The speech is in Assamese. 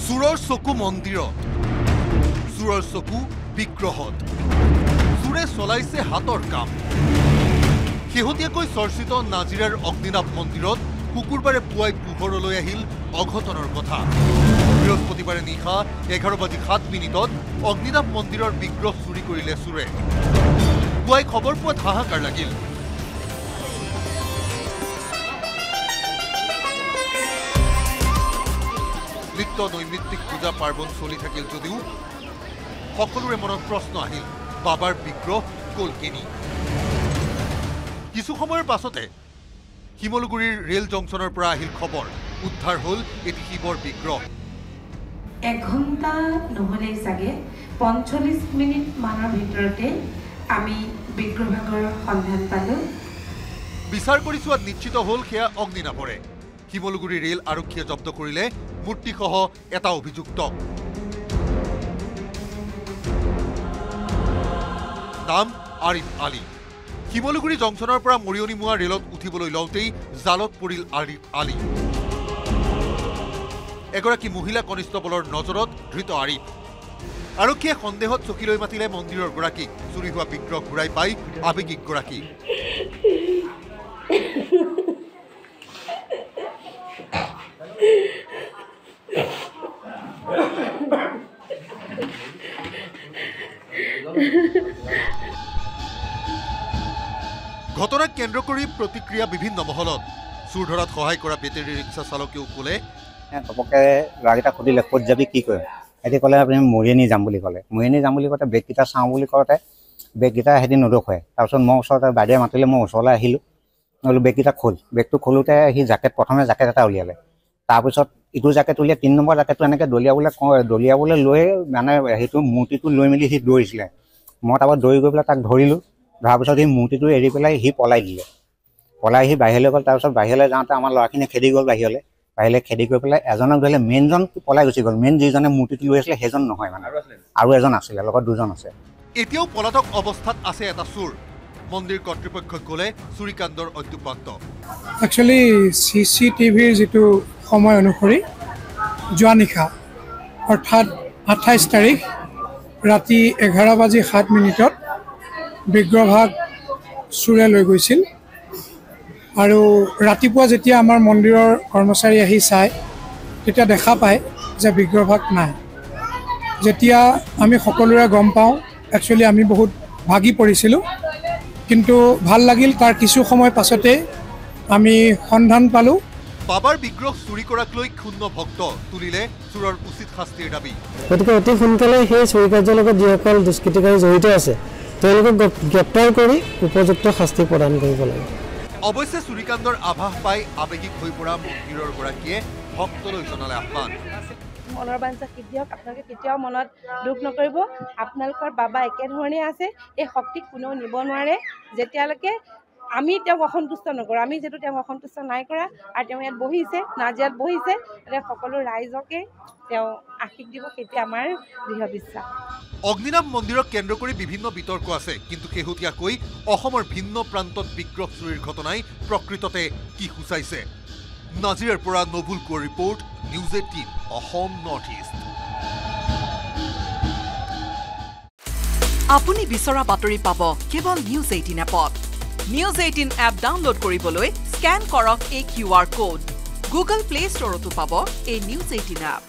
চোৰৰ চকু মন্দিৰত, চোৰৰ চকু বিগ্ৰহত, চোৰে চলাইছে হাতৰ কাম। শেহতীয়াকৈ চৰ্চিত নাজিৰাৰ অগ্নিনাভ মন্দিৰত শুকুৰবাৰে পুৱাই পোহৰলৈ আহিল অঘটনৰ কথা। বৃহস্পতিবাৰে নিশা 11:07 অগ্নিনাভ মন্দিৰৰ বিগ্ৰহ চুৰি কৰিলে চোৰে। পুৱাই খবৰ পোৱাত হাহাকাৰ লাগিল। নিত্য নৈমিত্তিক পূজা পাৰ্বণ চলি থাকিল যদিও সকলোৰে মনত প্ৰশ্ন আহিল, বাবাৰ বিগ্ৰহ গ'ল কেনি? কিছু সময়ৰ পাছতে শিমলুগুৰিৰ ৰেল জংচনৰ পৰা আহিল খবৰ, উদ্ধাৰ হ'ল এটি শিৱৰ বিগ্ৰহ। 1 ঘণ্টা নহ'লে চাগে 45 মিনিট মানৰ ভিতৰতে আমি বিগ্ৰহভাগৰ সন্ধান পালোঁ। বিচাৰ কৰি চোৱাত নিশ্চিত হ'ল সেয়া অগ্নিনাভৰে। শিমলুগুৰি ৰেল আৰক্ষীয়ে জব্দ কৰিলে মূৰ্তিসহ এটা অভিযুক্তক। নাম আৰিফ আলী। শিমলুগুৰি জংচনৰ পৰা মৰিয়নিমুৱা ৰেলত উঠিবলৈ লওঁতেই জালত পৰিল আৰিফ আলী। এগৰাকী মহিলা কনিষ্টবলৰ নজৰত ধৃত আৰিফ। আৰক্ষীয়ে সন্দেহত চকীলৈ মাতিলে মন্দিৰৰ গৰাকীক। চুৰি হোৱা বিগ্ৰহ ঘূৰাই পাই আৱেগিক গৰাকী। ঘটনাক কেন্দ্ৰ কৰি প্ৰতিক্ৰিয়া বিভিন্ন মহলত। চুৰ ধৰাত সহায় কৰা বেটেৰী ৰিক্সা চালকেও ক'লে, ঘপককৈ ল'ৰাকেইটা সুধিলে ক'ত যাবি কি কৰিম, সিহঁতি ক'লে আপুনি মৰিয়নি যাম বুলি ক'লে। মৰিয়নি যাম বুলি কওঁতে বেগকেইটা চাওঁ বুলি কওঁতে বেগকেইটা সিহঁতি নদখুৱাই। তাৰপিছত মই ওচৰতে বাইদেৱে মাতিলে, মই ওচৰলৈ আহিলোঁ। বোলো বেগকেইটা খোল। বেগটো খোলোতে সি প্ৰথমে জেকেট এটা উলিয়ালে। তাৰপিছত ইটো জেকেট উলিয়াই 3 নম্বৰ জেকেটটো এনেকৈ দলিয়াবলৈ লৈ মানে সেইটো মূৰ্তিটো লৈ মেলি সি দৌৰিছিলে। মই তাৰপৰা দৌৰি গৈ পেলাই তাক ধৰিলোঁ। ধৰাৰ পিছত সি মূৰ্তিটো এৰি পেলাই সি পলাই দিলে। পলাই সি বাহিৰলৈ গ'ল। তাৰপিছত বাহিৰলৈ যাওঁতে আমাৰ ল'ৰাখিনিয়ে খেদি গ'ল বাহিৰলৈ খেদি গৈ পেলাই এজনক ধৰিলে, মেইনজন পলাই গুচি গ'ল। মেইন যিজনে মূৰ্তিটো লৈ আছিলে সেইজন নহয়, মানে আৰু এজন আছিলে, লগত 2জন আছে। এতিয়াও পলাতক অৱস্থাত আছে এটা চোৰ। মন্দিৰ কৰ্তৃপক্ষই ক'লে চুৰিকাণ্ডৰ অদ্যুপান্ত। একচুৱেলি CCTVৰ যিটো সময় অনুসৰি যোৱা নিশা অৰ্থাৎ 28 তাৰিখ ৰাতি 11:07 বিগ্ৰহভাগ চোৰে লৈ গৈছিল। আৰু ৰাতিপুৱা যেতিয়া আমাৰ মন্দিৰৰ কৰ্মচাৰী আহি চায় তেতিয়া দেখা পায় যে বিগ্ৰহভাগ নাই। যেতিয়া আমি সকলোৰে গম পাওঁ, একচুৱেলি আমি বহুত ভাগি পৰিছিলোঁ, কিন্তু ভাল লাগিল। তাৰ কিছু সময় পাছতে আমি সন্ধান পালোঁ। বাবাৰ বিগ্ৰহ চুৰি কৰাক লৈ ক্ষুণ্ণ ভক্ত তুলিলে চোৰৰ উচিত শাস্তিৰ দাবী। গতিকে অতি সোনকালে সেই চুৰি কাৰ্যৰ লগত যিসকল দুষ্কৃতিকাৰী জড়িত আছে তেওঁলোকক গ্ৰেপ্তাৰ কৰি উপযুক্ত শাস্তি প্ৰদান কৰিব লাগে। অৱশ্যে চুৰিকাণ্ডৰ আভাস পাই আৱেগিক হৈ পৰা মন্দিৰৰ গৰাকীয়ে ভক্তলৈ জনালে আহ্বান। মনৰ বাঞ্ছা সিদ্ধি হওক, আপোনালোকে কেতিয়াও মনত দুখ নকৰিব। আপোনালোকৰ বাবা একেধৰণে আছে, এই শক্তিক কোনেও নিব নোৱাৰে। যেতিয়ালৈকে আমি তেওঁক অসন্তুষ্ট নকৰোঁ, আমি যিহেতু তেওঁক অসন্তুষ্ট নাই কৰা আৰু তেওঁ ইয়াত বহিছে, নাজিৰাত বহিছে, এতিয়া সকলো ৰাইজকে তেওঁ আশীষ দিব, সেইটো আমাৰ দৃঢ় বিশ্বাস। অগ্নিনাভ মন্দিৰক কেন্দ্ৰ কৰি বিভিন্ন বিতৰ্ক আছে, কিন্তু শেহতীয়াকৈ অসমৰ ভিন্ন প্ৰান্তত বিগ্ৰহ চুৰিৰ ঘটনাই প্ৰকৃততে কি সূচাইছে? নাজিৰাৰ পৰা নবুল Konwar report, news 18 Assam north east. আপুনি বিচৰা বাতৰি পাব কেৱল নিউজ 18 এপত। নিউজ 18 এপ ডাউনলোড কৰিবলৈ স্কেন কৰক এই QR কোড। গুগল প্লে ষ্টৰতো পাব এই নিউজ 18 এপ।